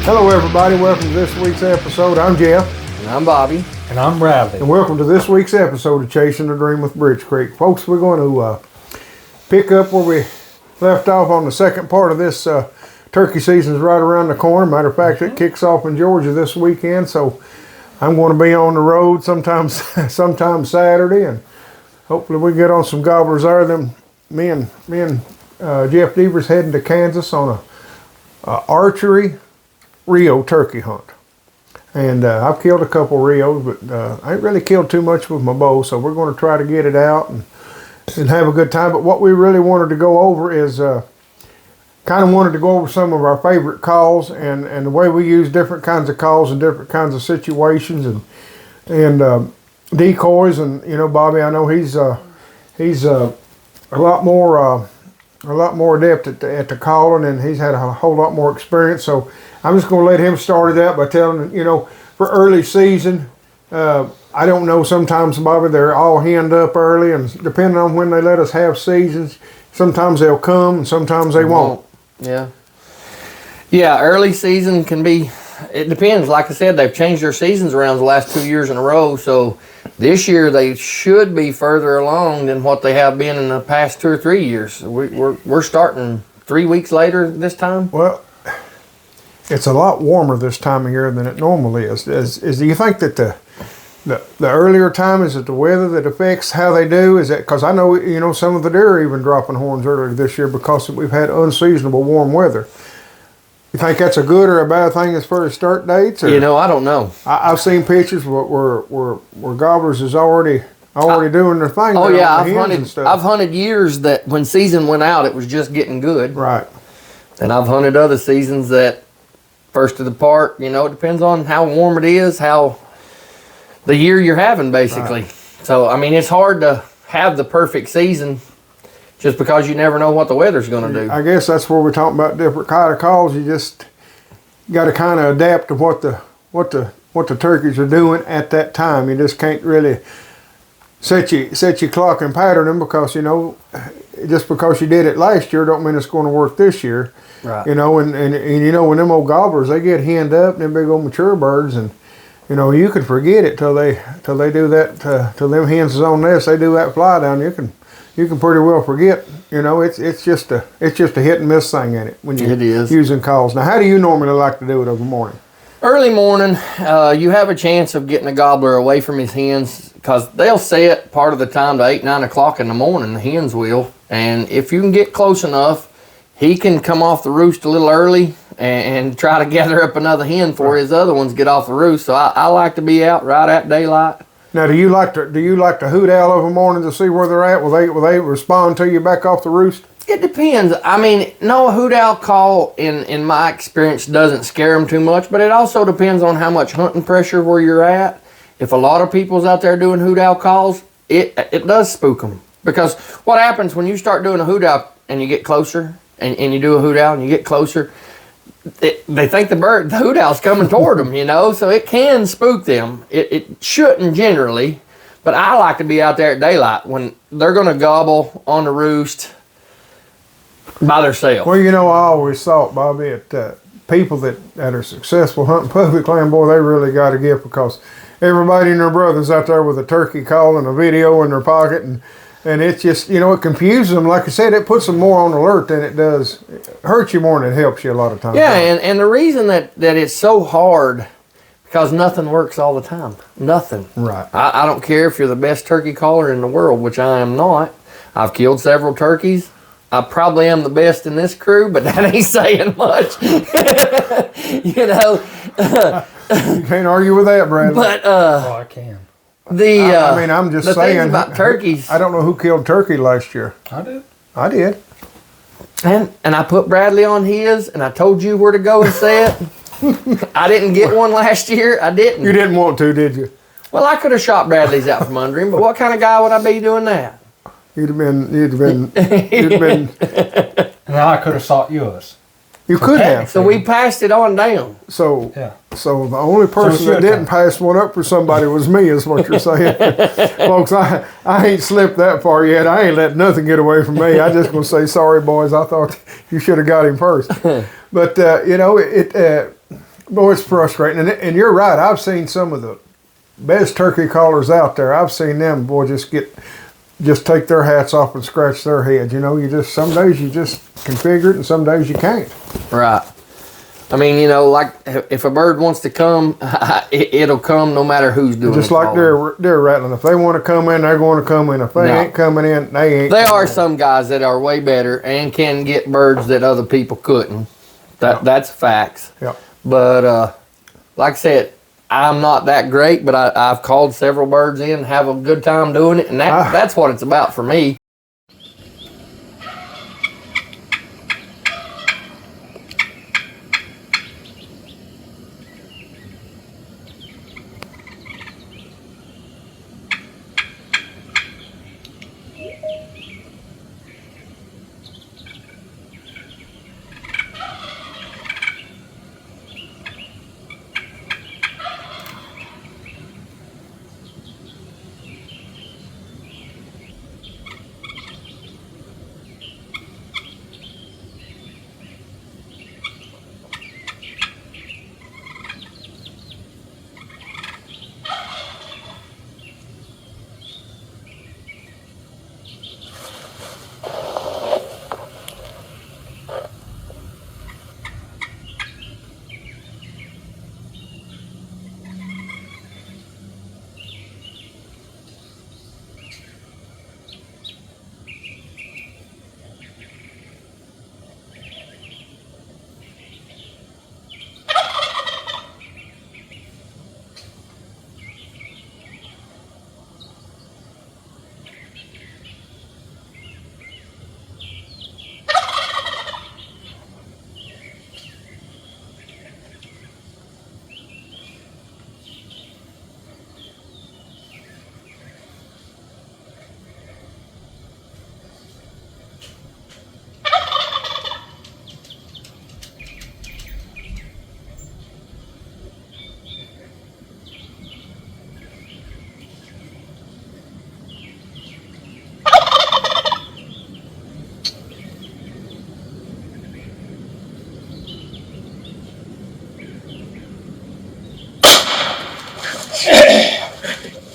Hello everybody, welcome to this week's episode. I'm Jeff. And I'm Bobby. And I'm Bradley. And welcome to this week's episode of Chasing the Dream with Bridge Creek. Folks, we're going to pick up where we left off on the second part of this turkey season is right around the corner. Matter of fact, it kicks off in Georgia this weekend, so I'm going to be on the road sometime Saturday, and hopefully we get on some gobblers there. Then me and Jeff Devers heading to Kansas on a archery Rio turkey hunt. And I've killed a couple Rios, but I ain't really killed too much with my bow, so we're going to try to get it out and have a good time. But what we really wanted to go over is kind of wanted to go over some of our favorite calls and the way we use different kinds of calls in different kinds of situations and decoys. And you know, Bobby, I know he's a lot more adept at the calling, and he's had a whole lot more experience. So I'm just going to let him start it out by telling, you know, for early season, I don't know, sometimes, Bobby, they're all henned up early, and depending on when they let us have seasons, sometimes they'll come and sometimes they won't. Yeah. Yeah, early season can be, it depends. Like I said, they've changed their seasons around the last 2 years in a row, so this year they should be further along than what they have been in the past 2 or 3 years. We're starting 3 weeks later this time. Well, it's a lot warmer this time of year than it normally is. Do you think that the earlier time, is it the weather that affects how they do? Is that because I know, you know, some of the deer are even dropping horns earlier this year because we've had unseasonable warm weather. You think that's a good or a bad thing as far as start dates? Or? You know, I don't know. I've seen pictures where gobblers is already doing their thing. Oh yeah, I've hunted years that when season went out, it was just getting good. Right. And I've hunted other seasons that first of the part, you know, it depends on how warm it is, how the year you're having, basically. Right. So, I mean, it's hard to have the perfect season just because you never know what the weather's going to do. I guess that's where we're talking about different kind of calls. You just got to kind of adapt to what the turkeys are doing at that time. You just can't really set your clock and pattern them because, you know, just because you did it last year don't mean it's going to work this year. Right. You know, and you know, when them old gobblers, they get henned up, them big old mature birds, and you know, you could forget it till they do that, till them hens is on nest, they do that fly down, you can pretty well forget. You know, it's just a hit and miss thing in it when you're using calls. Now, how do you normally like to do it over morning? Early morning, you have a chance of getting a gobbler away from his hens because they'll set part of the time to 8, 9 o'clock in the morning, the hens will. And if you can get close enough, he can come off the roost a little early and try to gather up another hen before his other ones get off the roost. So I like to be out right at daylight. Now, do you like to hoot owl over morning to see where they're at? Will they respond to you back off the roost? It depends. I mean, no, a hoot owl call in my experience doesn't scare them too much, but it also depends on how much hunting pressure where you're at. If a lot of people's out there doing hoot owl calls, it does spook them. Because what happens when you start doing a hoot owl and you get closer, and you do a hoot owl and you get closer, they think the hoot owl's coming toward them, you know, so it can spook them. It shouldn't generally, but I like to be out there at daylight when they're going to gobble on the roost by themselves. Well, you know, I always thought, Bobby, that people that are successful hunting public land, boy, they really got a gift because everybody and their brothers out there with a turkey call and a video in their pocket, and And it's just, you know, it confuses them. Like I said, it puts them more on alert than it does. It hurts you more than it helps you a lot of times. Yeah, and the reason that it's so hard, because nothing works all the time. Nothing. Right. I don't care if you're the best turkey caller in the world, which I am not. I've killed several turkeys. I probably am the best in this crew, but that ain't saying much. You know. You can't argue with that, Bradley. But I can. I mean, I'm just saying. Thing about turkeys. I don't know who killed turkey last year. I did. I did. And I put Bradley on his, and I told you where to go and say it. I didn't get one last year. I didn't. You didn't want to, did you? Well, I could have shot Bradley's out from under him, but what kind of guy would I be doing that? You'd have been. And I could have sought yours. You could have. So we passed it on down. So, Yeah. so the only person that didn't pass one up for somebody was me, is what you're saying. Folks, I ain't slipped that far yet. I ain't let nothing get away from me. I just gonna say, sorry, boys. I thought you should have got him first. But, you know, boy, it's frustrating. And you're right. I've seen some of the best turkey callers out there. I've seen them, boy, just take their hats off and scratch their heads. You know, some days you just configure it and some days you can't. Right. I mean, you know, like if a bird wants to come, it'll come no matter who's doing it. Just like deer rattling. If they want to come in, they're going to come in. If they ain't coming in, they ain't. There are some guys that are way better and can get birds that other people couldn't. That's facts. Yeah. But like I said, I'm not that great, but I've called several birds in and have a good time doing it, and that's what it's about for me.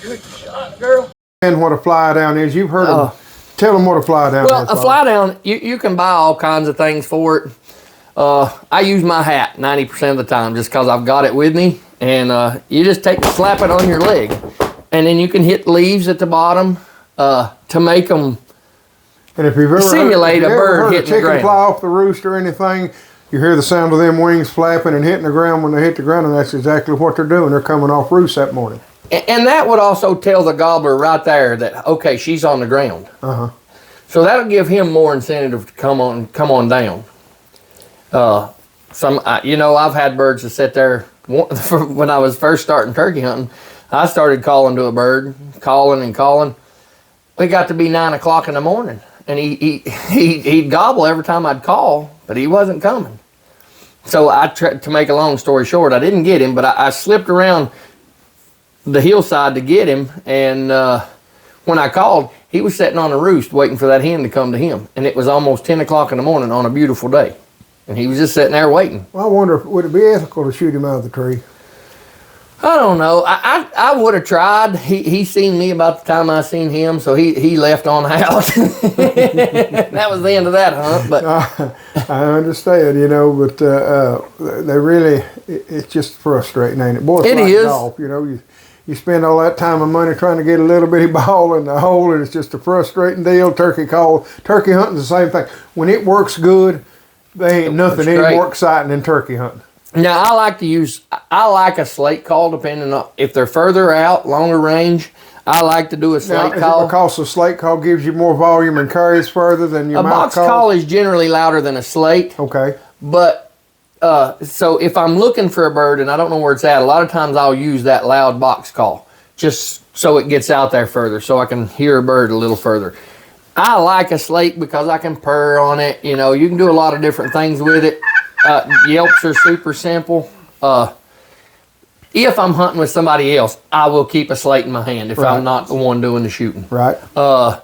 Good shot, girl. And what a fly down is. You've heard them. Tell them what a fly down is. Well, a fly down, you can buy all kinds of things for it. I use my hat 90% of the time just because I've got it with me. And you just slap it on your leg. And then you can hit leaves at the bottom to make them and if you've ever simulate a bird hitting the chicken ground. fly off the roost or anything, you hear the sound of them wings flapping and hitting the ground when they hit the ground, and that's exactly what they're doing. They're coming off roost that morning. And that would also tell the gobbler right there that, okay, she's on the ground. Uh-huh. So that'll give him more incentive to come on down. You know, I've had birds that sit there. When I was first starting turkey hunting, I started calling to a bird, calling and calling. It got to be 9 o'clock in the morning, and he'd gobble every time I'd call, but he wasn't coming. So to make a long story short, I didn't get him, but I slipped around the hillside to get him, and when I called, he was sitting on a roost waiting for that hen to come to him, and it was almost 10 o'clock in the morning on a beautiful day, and he was just sitting there waiting. Well, I wonder, would it be ethical to shoot him out of the tree? I don't know. I would have tried. He seen me about the time I seen him, so he left on out. That was the end of that hunt. But I understand, you know, but they really, it's just frustrating, ain't it? Boy, it's It like is. golf, you know, you spend all that time and money trying to get a little bitty ball in the hole, and it's just a frustrating deal. Turkey hunting's the same thing. When it works good, there ain't nothing any great. more exciting than turkey hunting. now I like a slate call depending on if they're further out, longer range. I like to do a Now, slate is it call. because the slate call gives you more volume and carries further than your A mouth box call? call is generally louder than a slate. Okay. But so if I'm looking for a bird and I don't know where it's at, a lot of times I'll use that loud box call just so it gets out there further, so I can hear a bird a little further. I like a slate because I can purr on it. You know, you can do a lot of different things with it. Yelps are super simple. If I'm hunting with somebody else, I will keep a slate in my hand if Right. I'm not the one doing the shooting. Right. Now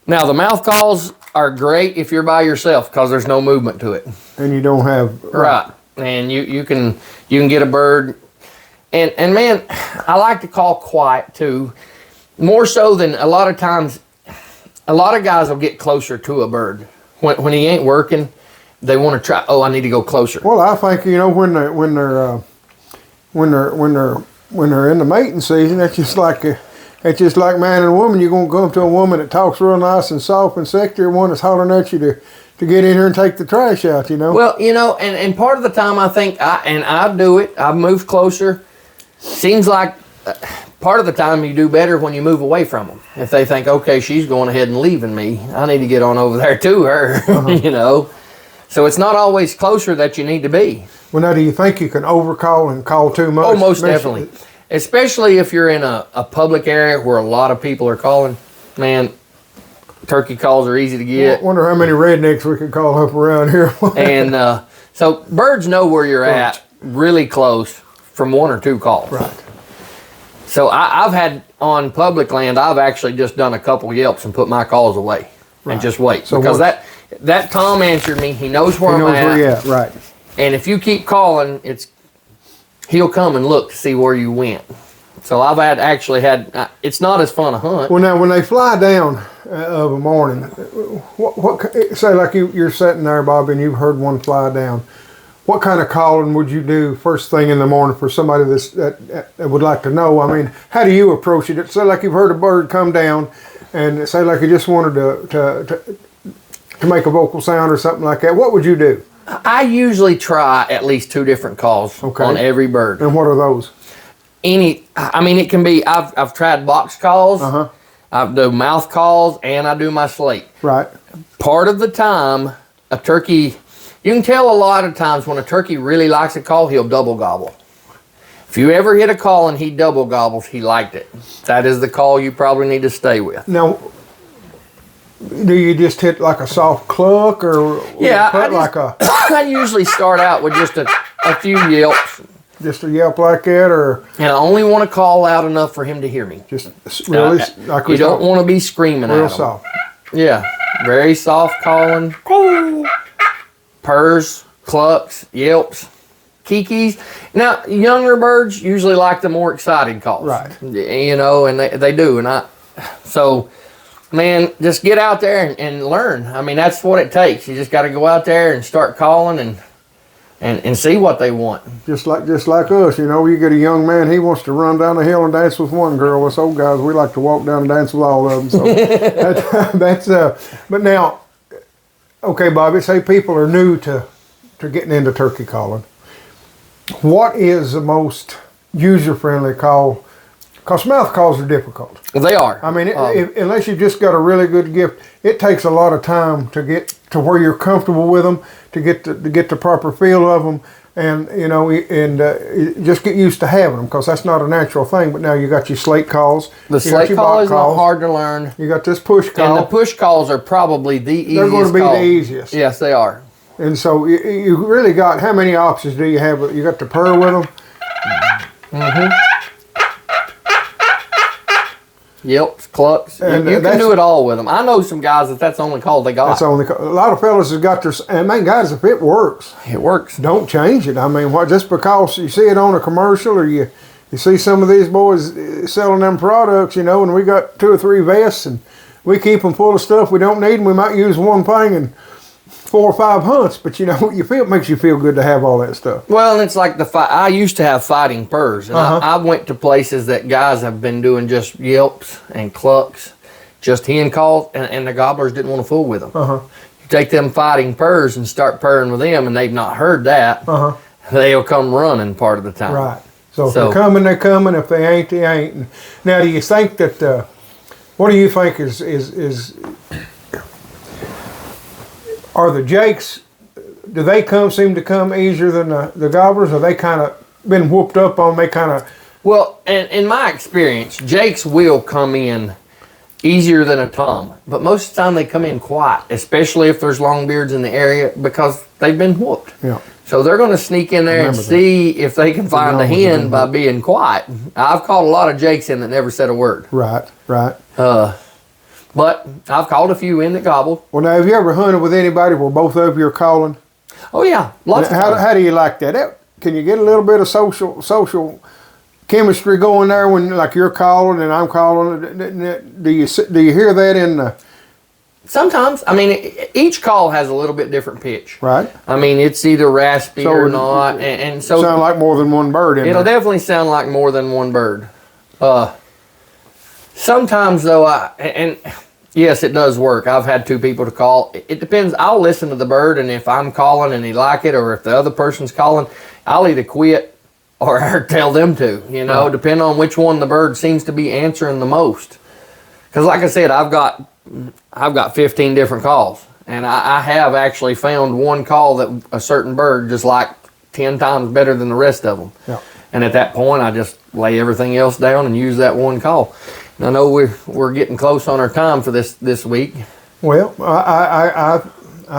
the mouth calls are great if you're by yourself because there's no movement to it. And you don't have... Right. And you can get a bird. And man, I like to call quiet too. More so than a lot of times, a lot of guys will get closer to a bird. When he ain't working, they want to try, oh, I need to go closer. Well, I think, you know, when they're in the mating season, it's just like man and woman. You're gonna go up to a woman that talks real nice and soft and sexy, or one that's hollering at you to get in here and take the trash out. You know. Well, you know, and part of the time I think I do it. I move closer. Seems like part of the time you do better when you move away from them. If they think, okay, she's going ahead and leaving me, I need to get on over there to her. You know. So it's not always closer that you need to be. Well, now, do you think you can overcall and call too much? Oh, most definitely. Especially if you're in a public area where a lot of people are calling. Man, turkey calls are easy to I get. wonder how many rednecks we could call up around here. And so birds know where you're at really close from one or two calls. Right. So I've had on public land, I've actually just done a couple yelps and put my calls away and just wait. So because that Tom answered me. He knows where He I'm knows at. where you're at, right. And if you keep calling, he'll come and look to see where you went. So I've actually had, it's not as fun a hunt. Well, now, when they fly down of a morning, say like you're sitting there, Bobby, and you've heard one fly down. What kind of calling would you do first thing in the morning for somebody that would like to know? I mean, how do you approach it? Say like you've heard a bird come down, and say like you just wanted to make a vocal sound or something like that. What would you do? I usually try at least 2 different calls on every bird. And what are those? It can be, I've tried box calls, I do mouth calls, and I do my slate. Right. Part of the time, a turkey, you can tell a lot of times when a turkey really likes a call, he'll double gobble. If you ever hit a call and he double gobbles, he liked it. That is the call you probably need to stay with. Now, do you just hit like a soft cluck, or I usually start out with just a few yelps. just a yelp like that, or And I only want to call loud enough for him to hear me. just really like You don't want to be screaming real at him. soft? Yeah, very soft calling. Purrs, clucks, yelps, kikis. Now, younger birds usually like the more excited calls. Right. You know, and they do. So, man, just get out there and learn. I mean, that's what it takes. You just got to go out there and start calling and see what they want. Just like us, you know, you get a young man, he wants to run down the hill and dance with one girl. Us old guys, we like to walk down and dance with all of them. So but now, okay, Bobby, say people are new to getting into turkey calling. What is the most user-friendly call? Because mouth calls are difficult. They are. I mean, unless you've just got a really good gift, it takes a lot of time to get to where you're comfortable with them, to get the proper feel of them, and you know, just get used to having them, because that's not a natural thing. But now you got your slate calls. The slate call is not hard to learn. You got this push call. And the push calls are probably the easiest. They're going to be call. the easiest. Yes, they are. And so you really got, how many options do you have? You got to purr with them. Mm-hmm. Yelps, clucks. And you can do it all with them. I know some guys that's the only call they got. That's only a lot of fellas has got their, and man, guys, if it works, It works. don't change it. I mean, just because you see it on a commercial or you you see some of these boys selling them products, you know, and we got 2 or 3 vests and we keep them full of stuff we don't need, and we might use one thing in 4 or 5 hunts, but you know, it makes you feel good to have all that stuff. Well, and it's like I used to have fighting purrs, and I went to places that guys have been doing just yelps and clucks, just hen calls, and the gobblers didn't want to fool with them. You take them fighting purrs and start purring with them, and they've not heard that. They'll come running part of the time. Right. So if they're coming, they're coming. If they ain't, they ain't. And now, do you think that? What do you think is are the jakes? Do they seem to come easier than the gobblers? Are they kind of been whooped up on? They kind of. Well, in my experience, jakes will come in easier than a tom, but most of the time they come in quiet, especially if there's long beards in the area, because they've been whooped. Yeah. So they're going to sneak in there and see if they can find a hen by being quiet. I've called a lot of jakes in that never said a word. Right. But I've called a few in that gobbled. Well, now, have you ever hunted with anybody where both of you are calling? Oh yeah, lots of times. How do you like that? Can you get a little bit of social chemistry going there when, like, you're calling and I'm calling? Do you hear that in the? Sometimes. I mean, each call has a little bit different pitch. Right. I mean, it's either raspy or not, and so sound like more than one bird in there. It'll definitely sound like more than one bird. Sometimes though, and yes, it does work. I've had 2 people to call. It depends. I'll listen to the bird, and if I'm calling and they like it, or if the other person's calling, I'll either quit or tell them to. You know, depending on which one the bird seems to be answering the most. Because, like I said, I've got 15 different calls, and I have actually found one call that a certain bird just liked 10 times better than the rest of them. Yeah. And at that point, I just lay everything else down and use that one call. And I know we're getting close on our time for this week. Well, I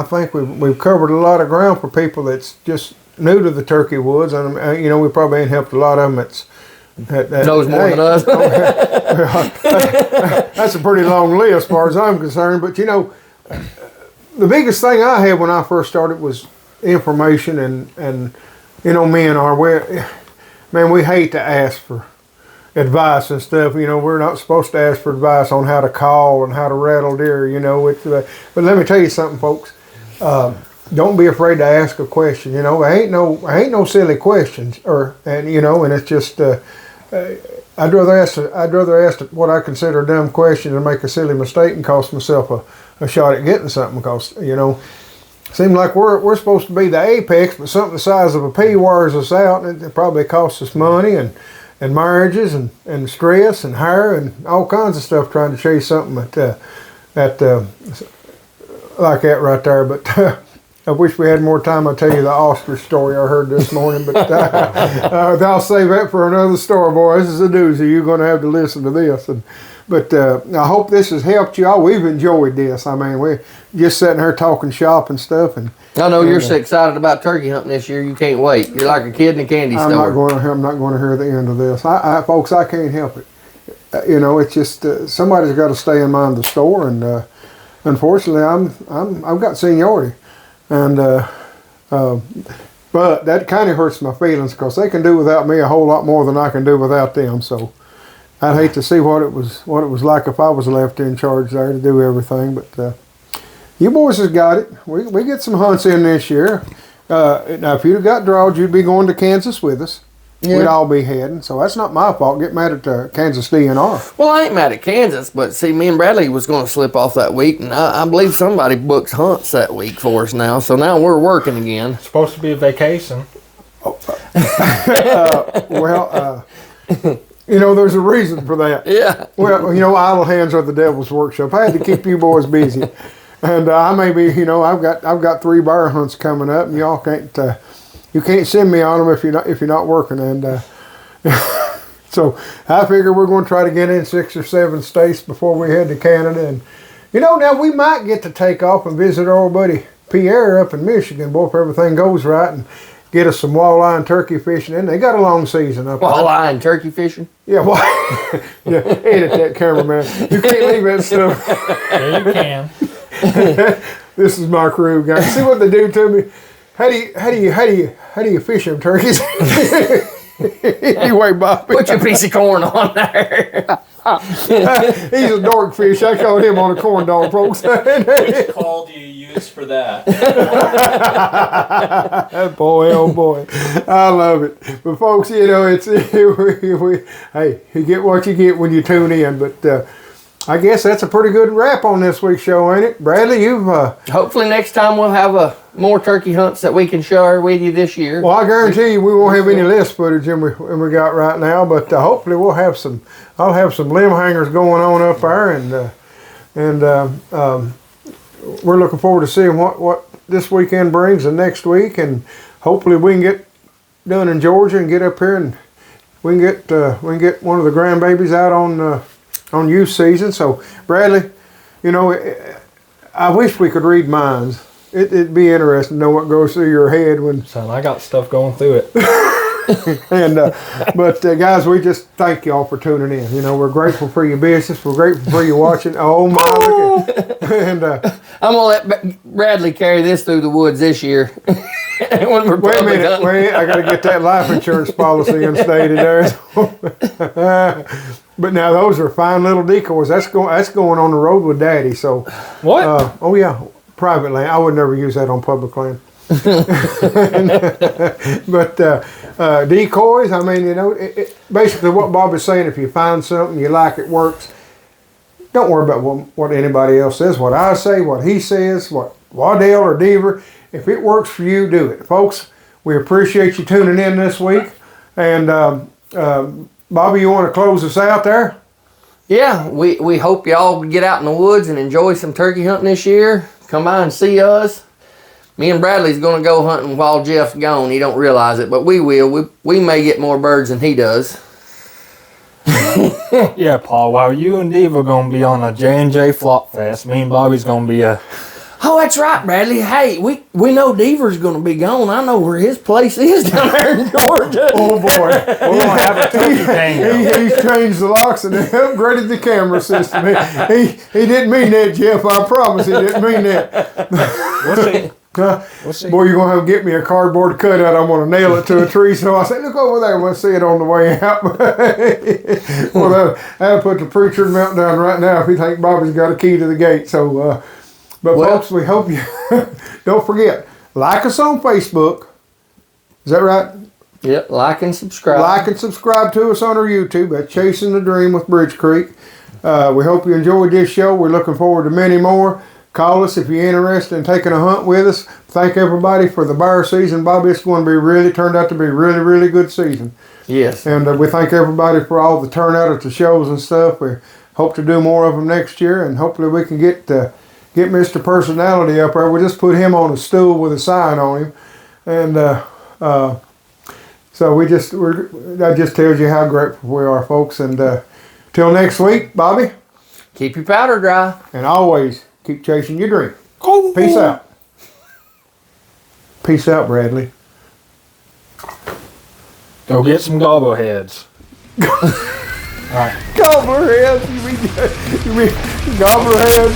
think we've covered a lot of ground for people that's just new to the turkey woods, and you know, we probably ain't helped a lot of them that knows more than us. That's a pretty long list as far as I'm concerned. But you know, the biggest thing I had when I first started was information, and you know, we hate to ask for advice and stuff. You know, we're not supposed to ask for advice on how to call and how to rattle deer. You know, but let me tell you something, folks. Don't be afraid to ask a question. You know, ain't no silly questions, and it's just. I'd rather ask what I consider a dumb question and make a silly mistake and cost myself a shot at getting something. Because you know, it seems like we're supposed to be the apex, but something the size of a pea wears us out, and it probably costs us money and marriages and stress and hair and all kinds of stuff trying to chase something like that right there. But I wish we had more time. I'll tell you the ostrich story I heard this morning, but I'll save that for another story, boy. This is a doozy. You're going to have to listen to this. But I hope this has helped you all. We've enjoyed this. I mean, we're just sitting here talking shop and stuff. And I know you're so excited about turkey hunting this year. You can't wait. You're like a kid in a candy store. I'm not going to hear the end of this. Folks, I can't help it. You know, it's just somebody's got to stay in mind the store, and unfortunately, I've got seniority. And but that kind of hurts my feelings because they can do without me a whole lot more than I can do without them. So I'd hate to see what it was like if I was left in charge there to do everything. But you boys has got it. We get some hunts in this year. Now, if you'd have got drawed, you'd be going to Kansas with us. Yeah. We'd all be heading, so that's not my fault. Get mad at Kansas DNR. Well, I ain't mad at Kansas, but see, me and Bradley was going to slip off that week, and I believe somebody booked hunts that week for us now, so now we're working again. It's supposed to be a vacation. You know, there's a reason for that. Yeah. Well, you know, idle hands are the devil's workshop. I had to keep you boys busy, and I may be, you know, I've got 3 bear hunts coming up, and y'all can't. You can't send me on them if you're not working, and so I figure we're going to try to get in 6 or 7 states before we head to Canada, and you know, now we might get to take off and visit our old buddy Pierre up in Michigan, boy, if everything goes right, and get us some walleye and turkey fishing. And they got a long season up there. Walleye and turkey fishing? Yeah, yeah, edit that, cameraman. You can't leave that stuff. Yeah, you can. This is my crew, guys. See what they do to me. How do you fish them turkeys? Anyway, Bobby. Put your piece of corn on there. He's a dorkfish. I call him on a corn dog, folks. Which call do you use for that? Boy, oh boy, I love it. But folks, you know, it's hey, you get what you get when you tune in. But I guess that's a pretty good wrap on this week's show, ain't it, Bradley? You've Hopefully next time we'll have more turkey hunts that we can share with you this year. well, I guarantee you we won't have any list footage than we got right now. But hopefully we'll have some. I'll have some limb hangers going on up there, and we're looking forward to seeing what this weekend brings and next week, and hopefully we can get done in Georgia and get up here and we can get one of the grandbabies out on youth season. So Bradley, you know, I wish we could read minds. It'd be interesting to know what goes through your head when. Son, I got stuff going through it. And but guys, we just thank y'all for tuning in. You know, we're grateful for your business. We're grateful for you watching. Oh my! Look at, and I'm gonna let Bradley carry this through the woods this year. When we're wait a probably minute, done. wait! I got to get that life insurance policy instated there. But now those are fine little decoys. That's going on the road with Daddy. So What? oh yeah, private land. I would never use that on public land. But decoys, I mean, you know, basically what Bob is saying, if you find something you like, it works, don't worry about what anybody else says, what I say, what he says, what Waddell or Deaver. If it works for you, do it. Folks, we appreciate you tuning in this week. And Bobby, you want to close us out there? Yeah, we hope y'all get out in the woods and enjoy some turkey hunting this year. Come by and see us. Me and Bradley's going to go hunting while Jeff's gone. He don't realize it, but we will. We may get more birds than he does. Yeah, Paul, while you and Dave are going to be on a J&J Flop Fest, me and Bobby's going to be Oh, that's right, Bradley. Hey, we know Deaver's going to be gone. I know where his place is down there in Georgia. Oh boy, we're going to have a turkey tango. he's changed the locks and upgraded the camera system. He didn't mean that, Jeff. I promise he didn't mean that. We'll see. We'll see. Boy, you're going to have to get me a cardboard cutout. I'm going to nail it to a tree. So I said, look over there. We'll see it on the way out. Well, that'll put the preacher meltdown right now if he think Bobby's got a key to the gate. So, but folks, we hope you don't forget, like us on Facebook. Is that right? Yep, like and subscribe. Like and subscribe to us on our YouTube at Chasing the Dream with Bridge Creek. We hope you enjoyed this show. We're looking forward to many more. Call us if you're interested in taking a hunt with us. Thank everybody for the bear season, Bobby. It's going to be turned out to be really good season. Yes. And we thank everybody for all the turnout at the shows and stuff. We hope to do more of them next year, and hopefully we can get Mr. Personality up there. We just put him on a stool with a sign on him, and so that just tells you how grateful we are, folks. And till next week, Bobby, Keep your powder dry. and always keep chasing your dream. Peace out. Peace out, Bradley. Go get some gobbleheads. All right. Gobblerhead. You mean gobblerhead?